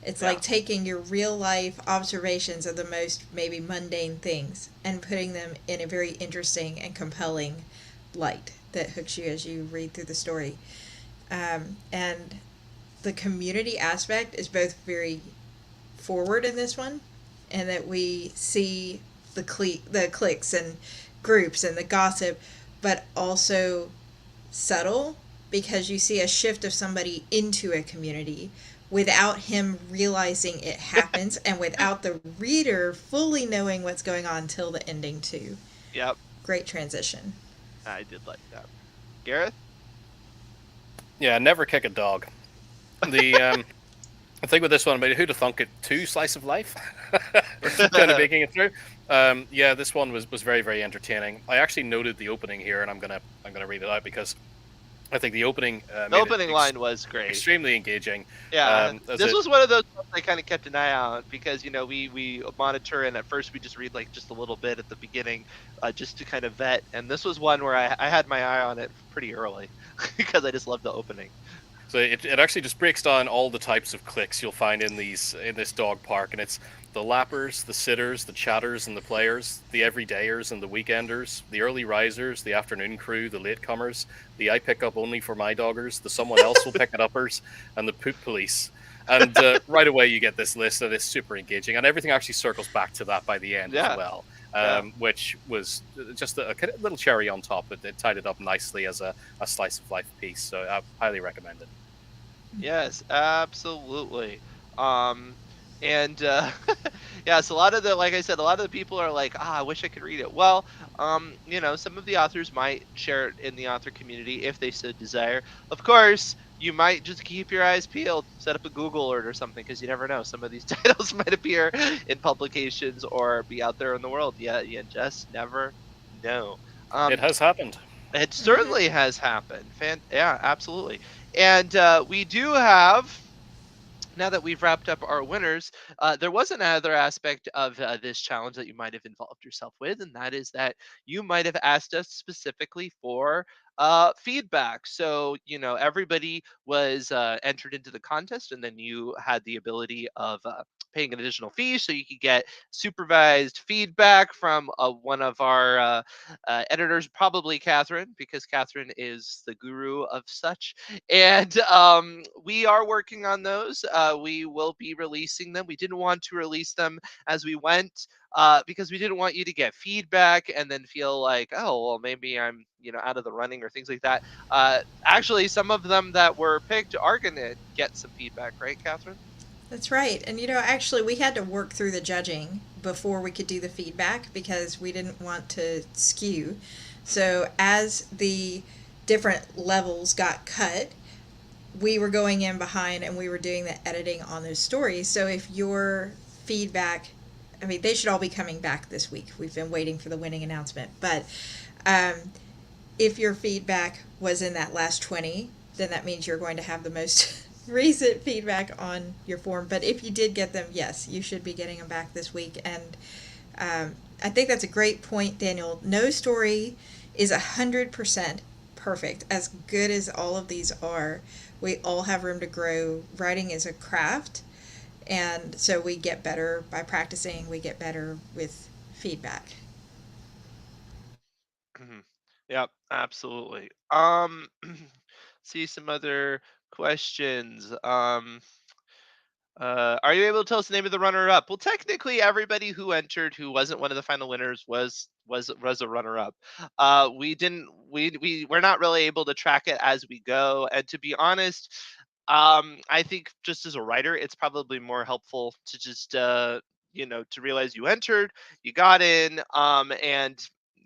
It's Yeah. like taking your real life observations of the most maybe mundane things and putting them in a very interesting and compelling light that hooks you as you read through the story. And the community aspect is both very forward in this one, and that we see the cliques and groups and the gossip, but also subtle, because you see a shift of somebody into a community without him realizing it happens and without the reader fully knowing what's going on till the ending too. Yep. Great transition. I did like that. Gareth? Yeah, never kick a dog. The thing with this one, I mean, who'd have thunk it? Two slice of life, kind of making it through. Yeah, this one was very very entertaining. I actually noted the opening here, and I'm gonna read it out because I think the opening The made it opening line was great. extremely engaging. Yeah, As this it was one of those ones I kind of kept an eye on because we monitor, and at first we just read like just a little bit at the beginning, just to kind of vet. And this was one where I had my eye on it pretty early because I just loved the opening. So it actually just breaks down all the types of cliques you'll find in this dog park, and it's the lappers, the sitters, the chatters, and the players, the everydayers and the weekenders, the early risers, the afternoon crew, the latecomers, the I pick up only for my doggers, the someone else will pick it uppers, and the poop police. And right away you get this list that is super engaging, and everything actually circles back to that by the end Yeah. as well. Yeah. Which was just a little cherry on top. It tied it up nicely as a slice of life piece, so I highly recommend it. Yes, absolutely. Um, and yes, a lot of the, like I said, a lot of the people are like, ah, I wish I could read it. Well, some of the authors might share it in the author community if they so desire. Of course, you might just keep your eyes peeled, set up a Google alert or something, because you never know. Some of these titles might appear in publications or be out there in the world. Yeah, you just never know. It Um, has happened. it Mm-hmm. certainly has happened. Yeah, absolutely. And we do have, now that we've wrapped up our winners, there was another aspect of this challenge that you might have involved yourself with, and that is that you might have asked us specifically for feedback. So, everybody was entered into the contest, and then you had the ability of paying an additional fee so you could get supervised feedback from one of our editors, probably Catherine, because Catherine is the guru of such. And we are working on those. We will be releasing them. We didn't want to release them as we went, because we didn't want you to get feedback and then feel like, oh, well, maybe I'm, out of the running or things like that. Actually, some of them that were picked are going to get some feedback, right, Catherine? That's right. And actually, we had to work through the judging before we could do the feedback because we didn't want to skew. So, as the different levels got cut, we were going in behind and we were doing the editing on those stories. So, if your feedback, I mean, they should all be coming back this week. We've been waiting for the winning announcement. But um, if your feedback was in that last 20, then that means you're going to have the most recent feedback on your form. But if you did get them, yes, you should be getting them back this week. And I think that's a great point, Daniel. No story is 100% perfect. As good as all of these are, we all have room to grow. Writing is a craft. And so we get better by practicing, we get better with feedback. Mhm. Yep, absolutely. See some other questions. Are you able to tell us the name of the runner-up? Well, technically, everybody who entered who wasn't one of the final winners was a runner-up. We didn't we're not really able to track it as we go, and to be honest, I think just as a writer, it's probably more helpful to just to realize you entered, you got in, and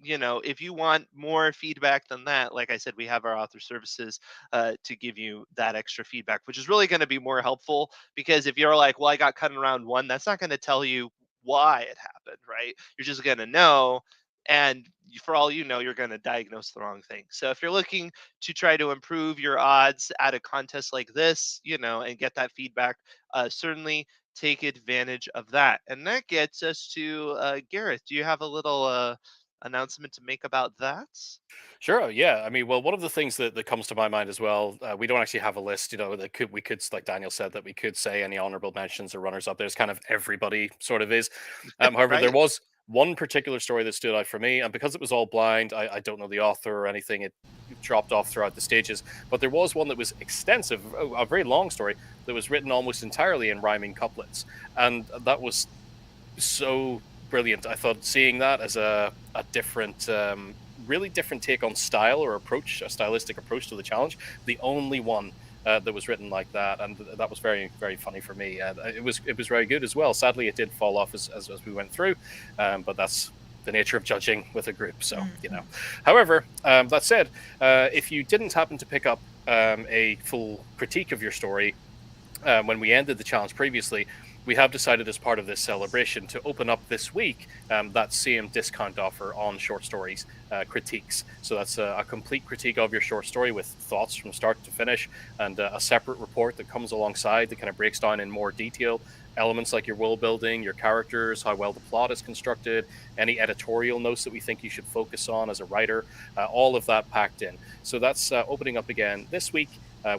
if you want more feedback than that, like I said, we have our author services to give you that extra feedback, which is really going to be more helpful because if you're like, well, I got cut in round one, that's not going to tell you why it happened, right? You're just going to know. and for all you know, you're going to diagnose the wrong thing. So if you're looking to try to improve your odds at a contest like this, and get that feedback, certainly take advantage of that. And that gets us to Gareth. Do you have a little announcement to make about that? Sure. Yeah. I mean, well, one of the things that comes to my mind as well, we don't actually have a list, that we could, like Daniel said, that we could say any honorable mentions or runners up. There's kind of everybody sort of is. However, there Right? was one particular story that stood out for me, and because it was all blind, I don't know the author or anything. It dropped off throughout the stages, but there was one that was extensive, a very long story that was written almost entirely in rhyming couplets, and that was so brilliant. I thought seeing that as a different, really different take on style or approach, a stylistic approach to the challenge. The only one that was written like that, and that was very very funny for me. It was very good as well. Sadly, it did fall off as we went through, but that's the nature of judging with a group. So However, that said, if you didn't happen to pick up a full critique of your story when we ended the challenge previously, we have decided as part of this celebration to open up this week that same discount offer on short stories critiques. So that's a complete critique of your short story with thoughts from start to finish, and a separate report that comes alongside that kind of breaks down in more detail elements like your world building, your characters, how well the plot is constructed, any editorial notes that we think you should focus on as a writer, all of that packed in. So that's opening up again this week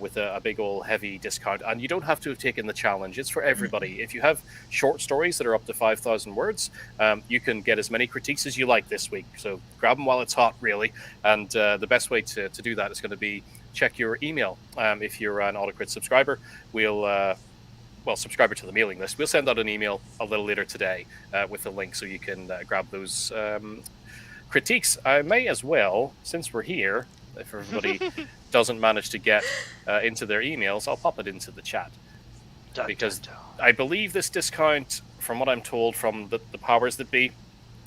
with a big old heavy discount. And you don't have to have taken the challenge. It's for everybody. If you have short stories that are up to 5,000 words, you can get as many critiques as you like this week. So grab them while it's hot, really. And the best way to do that is going to be check your email. If you're an AutoCrit subscriber, we'll subscriber to the mailing list. We'll send out an email a little later today with a link so you can grab those critiques. I may as well, since we're here, if everybody doesn't manage to get into their emails, I'll pop it into the chat. Because I believe this discount, from what I'm told from the powers that be,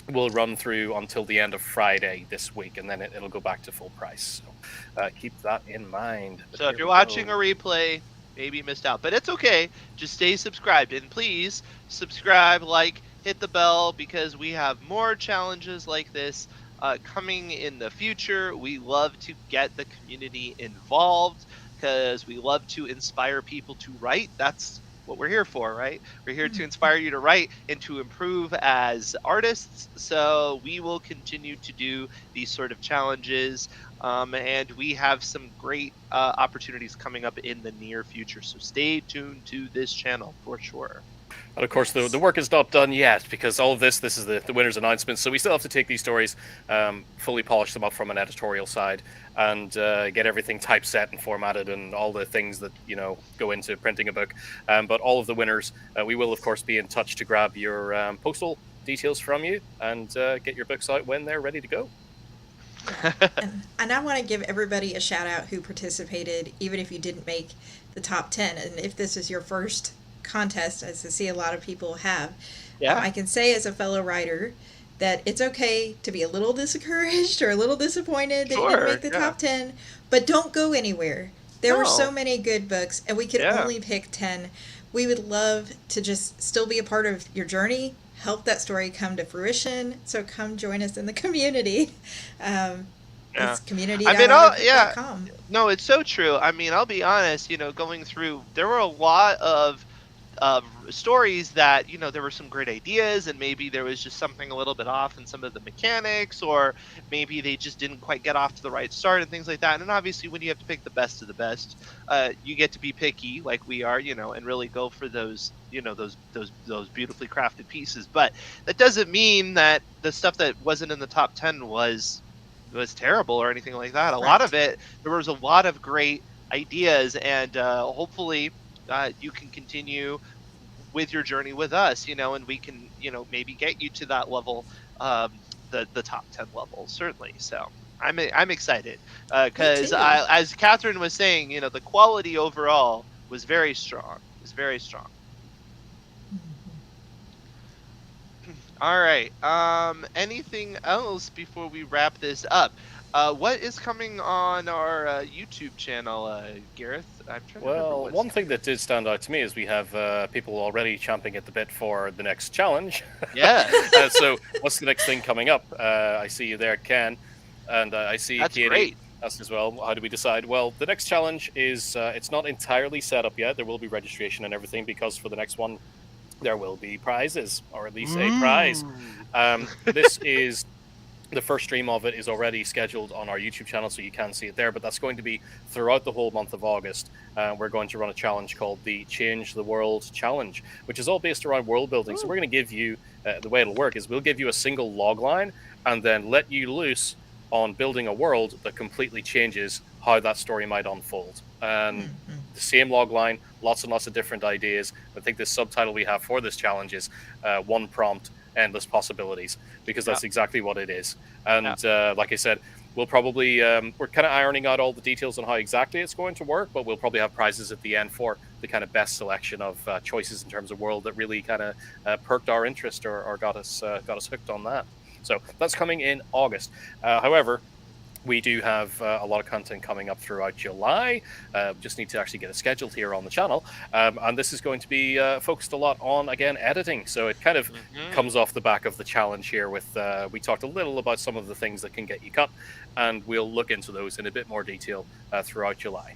will run through until the end of Friday this week, and then it'll go back to full price. So keep that in mind. So if you're watching a replay, maybe you missed out, but it's okay. Just stay subscribed, and please subscribe, hit the bell, because we have more challenges like this coming in the future. We love to get the community involved because we love to inspire people to write. That's what we're here for, right? We're here to inspire you to write and to improve as artists. So we will continue to do these sort of challenges. And we have some great opportunities coming up in the near future. So stay tuned to this channel for sure. And of course, the work is not done yet, because all of this is the winner's announcement. So we still have to take these stories, fully polish them up from an editorial side, and get everything typeset and formatted and all the things that go into printing a book. But all of the winners, we will of course be in touch to grab your postal details from you and get your books out when they're ready to go. And I want to give everybody a shout out who participated, even if you didn't make the top 10. And if this is your first contest, as I see a lot of people have, I can say as a fellow writer that it's okay to be a little discouraged or a little disappointed that you didn't make the top 10, but don't go anywhere. There were so many good books, and we could only pick 10. We would love to just still be a part of your journey, help that story come to fruition. So come join us in the community. It's community.com. No, it's so true. I mean, I'll be honest, going through, there were a lot of stories that, there were some great ideas, and maybe there was just something a little bit off in some of the mechanics, or maybe they just didn't quite get off to the right start and things like that. And obviously when you have to pick the best of the best, you get to be picky like we are, and really go for those, those beautifully crafted pieces. But that doesn't mean that the stuff that wasn't in the top 10 was terrible or anything like that. A lot of it, there was a lot of great ideas, and hopefully you can continue with your journey with us, and we can, maybe get you to that level, the top 10 level, certainly. So I'm excited because as Catherine was saying, the quality overall was very strong. All right. Anything else before we wrap this up? What is coming on our YouTube channel, Gareth? I'm trying to remember Well, what's one thing that did stand out to me is we have people already champing at the bit for the next challenge. yes, So, what's the next thing coming up? I see you there, Ken, and I see that's Katie great. asked as well. How do we decide? Well, the next challenge is it's not entirely set up yet. There will be registration and everything because for the next one there will be prizes, or at least a prize. Ooh. This is the first stream of it is already scheduled on our YouTube channel, so you can see it there. But that's going to be throughout the whole month of August. We're going to run a challenge called the Change the World Challenge, which is all based around world building. So we're going to give you the way it'll work is we'll give you a single log line and then let you loose on building a world that completely changes how that story might unfold. And the same log line, lots and lots of different ideas. I think the subtitle we have for this challenge is one prompt, endless possibilities, because that's exactly what it is. And like I said, we'll probably we're kind of ironing out all the details on how exactly it's going to work, but we'll probably have prizes at the end for the kind of best selection of choices in terms of world that really kind of perked our interest or got us hooked on that. So that's coming in August. However, we do have a lot of content coming up throughout July. Just need to actually get it scheduled here on the channel. And this is going to be focused a lot on, again, editing. So it kind of comes off the back of the challenge here with, we talked a little about some of the things that can get you cut, and we'll look into those in a bit more detail throughout July.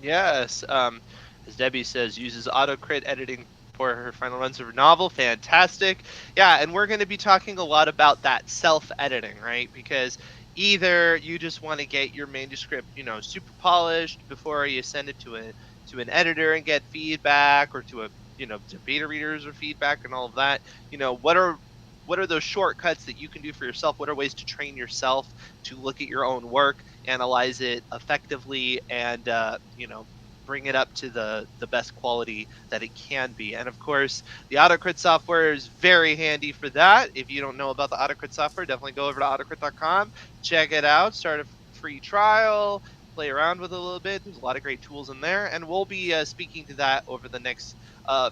Yes. As Debbie says, uses AutoCrit editing for her final runs of her novel. Fantastic. Yeah, and we're going to be talking a lot about that self-editing, right? Because either you just want to get your manuscript, super polished before you send it to an editor and get feedback, or to to beta readers or feedback and all of that. What are those shortcuts that you can do for yourself? What are ways to train yourself to look at your own work, analyze it effectively, and bring it up to the best quality that it can be? And of course, the AutoCrit software is very handy for that. If you don't know about the AutoCrit software, definitely go over to autocrit.com, check it out, start a free trial, play around with it a little bit. There's a lot of great tools in there, and we'll be speaking to that over the next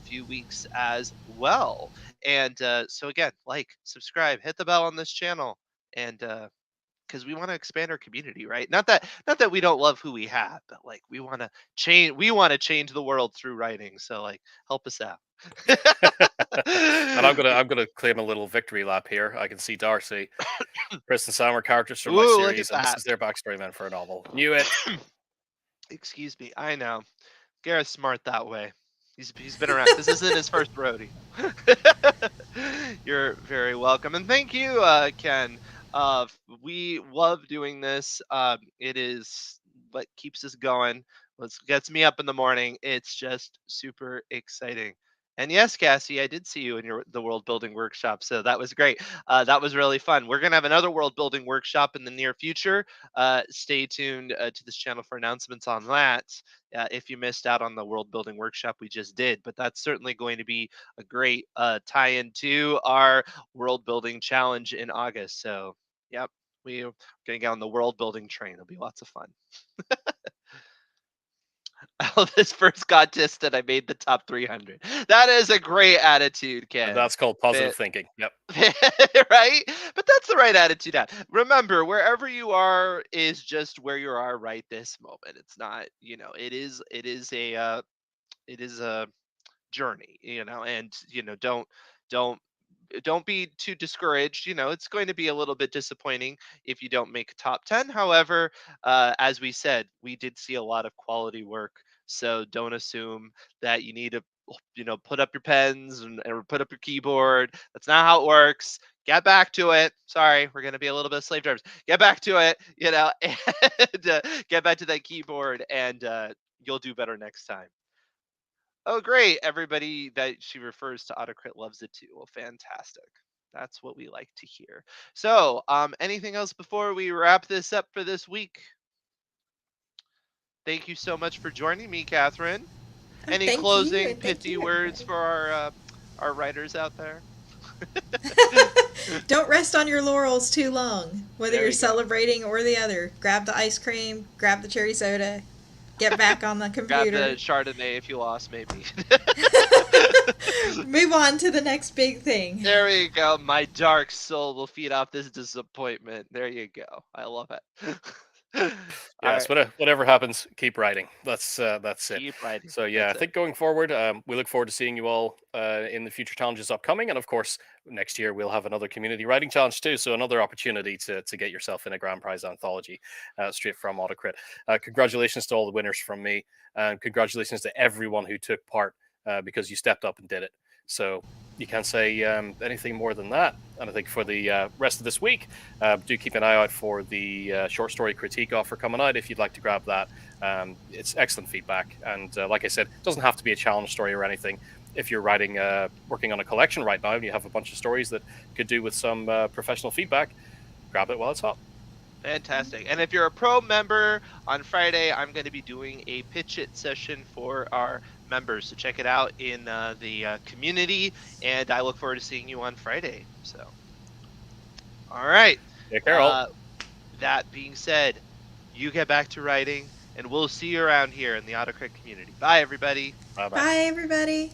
few weeks as well. And so again, like, subscribe, hit the bell on this channel, and because we want to expand our community, right? Not that we don't love who we have, but like we want to change. We want to change the world through writing. So like, help us out. And I'm gonna claim a little victory lap here. I can see Darcy, Chris, and Sam are characters from my Ooh, look at series, and this that. is their backstory meant for a novel. Knew it. Excuse me. I know. Gareth's smart that way. He's been around. This isn't his first rodeo. You're very welcome, and thank you, Ken. We love doing this. It is what keeps us going. What gets me up in the morning. It's just super exciting. And yes, Cassie, I did see you in the world building workshop, so that was great. That was really fun. We're gonna have another world building workshop in the near future. Stay tuned to this channel for announcements on that. If you missed out on the world building workshop we just did, but that's certainly going to be a great tie-in to our world building challenge in August. So, yep, we're going to get on the world building train. It'll be lots of fun. This first contest that I made the top 300. That is a great attitude, And Ken. that's called positive thinking. Yep. Right? But that's the right attitude. Remember, wherever you are is just where you are right this moment. It's not, it is a journey, and don't don't be too discouraged. It's going to be a little bit disappointing if you don't make a top 10. However, as we said, we did see a lot of quality work, so don't assume that you need to put up your pens or put up your keyboard. That's not how it works. Get back to it. Sorry, we're going to be a little bit of slave drivers. Get back to it, and get back to that keyboard, and you'll do better next time. Oh, great. Everybody that she refers to AutoCrit loves it too. Well, fantastic. That's what we like to hear. So, anything else before we wrap this up for this week? Thank you so much for joining me, Catherine. Oh, Any thank you, closing and thank pithy you, words everybody. for our writers out there? Don't rest on your laurels too long, whether There you're you go. celebrating or the other. Grab the ice cream, grab the cherry soda, get back on the Grab the computer. Chardonnay if you lost, maybe. Move on to the next big thing. There we go. My dark soul will feed off this disappointment. There you go. I love it. All Yes, right. whatever happens, keep writing. That's it. Keep writing. So yeah, I That's it. think going forward, we look forward to seeing you all in the future challenges upcoming, and of course, next year we'll have another community writing challenge too. So another opportunity to get yourself in a grand prize anthology straight from AutoCrit. Congratulations to all the winners from me, and congratulations to everyone who took part because you stepped up and did it. So you can't say anything more than that. And I think for the rest of this week, do keep an eye out for the short story critique offer coming out if you'd like to grab that. It's excellent feedback, and like I said, it doesn't have to be a challenge story or anything. If you're writing, working on a collection right now, and you have a bunch of stories that could do with some professional feedback, grab it while it's hot. Fantastic. And if you're a pro member, on Friday, I'm going to be doing a pitch it session for our members. So check it out in the community. And I look forward to seeing you on Friday. So, all right. Take care, all. That being said, you get back to writing, and we'll see you around here in the AutoCrit community. Bye, everybody. Bye bye. Bye, everybody.